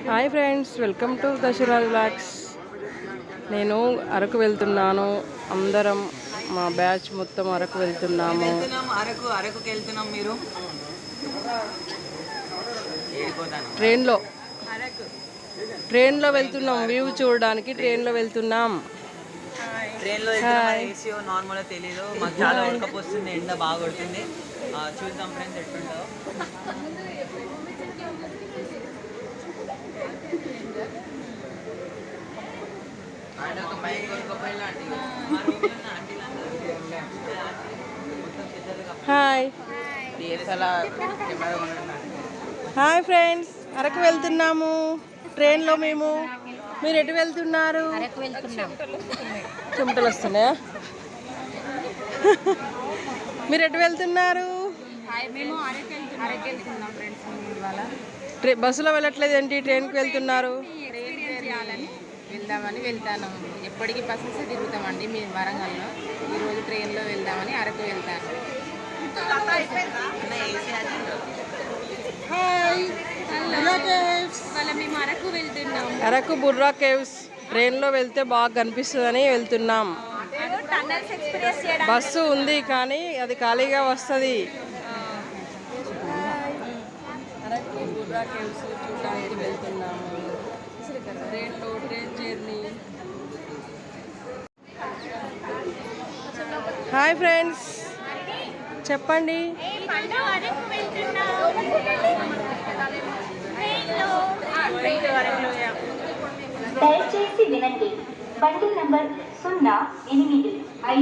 Hi friends, welcome to Dasaraj vlogs. నేను అరకు వెళ్తున్నాను. అందరం మా బ్యాచ్ మొత్తం అరకు వెళ్తున్నాము. అరకుకి వెళ్తున్నాం. మీరు ట్రైన్లో వెళ్తున్నాం. వ్యూ చూడడానికి ట్రైన్లో వెళ్తున్నాం. ట్రైన్లో ఏసీ నార్మల్గా తెలీదు. మాకు చాలా ఉడకపోస్తుంది, ఎండ బాగా కొడుతుంది. చూద్దాం ఫ్రెండ్స్ ఎట్లుంటుందో. హాయ్ ఫ్రెండ్స్, అరకు వెళ్తున్నాము ట్రైన్లో. మీరు ఎటు వెళ్తున్నారు? చెమటలు వస్తున్నాయా? మీరు ఎటు వెళ్తున్నారు? బస్సులో వెళ్ళట్లేదు ఏంటి? ట్రైన్కి వెళ్తున్నారు? వెళ్దామని వెళ్తాను. ఎప్పటికీ బస్సెస్ తిరుగుతామండి మేము వరంగల్లో. ఈరోజు ట్రైన్లో వెళ్దామని అరకు వెళ్తాను. అరకు బుర్రా కేవ్స్ ట్రైన్లో వెళ్తే బాగా కనిపిస్తుందని వెళ్తున్నాం. బస్సు ఉంది కానీ అది ఖాళీగా వస్తుంది. అరకు బుర్రా కేవ్స్ చూడడానికి వెళ్తున్నాము. Train journey. హాయ్ ఫ్రెండ్స్, చెప్పండి. దయచేసి వినండి. బండి నంబర్ 08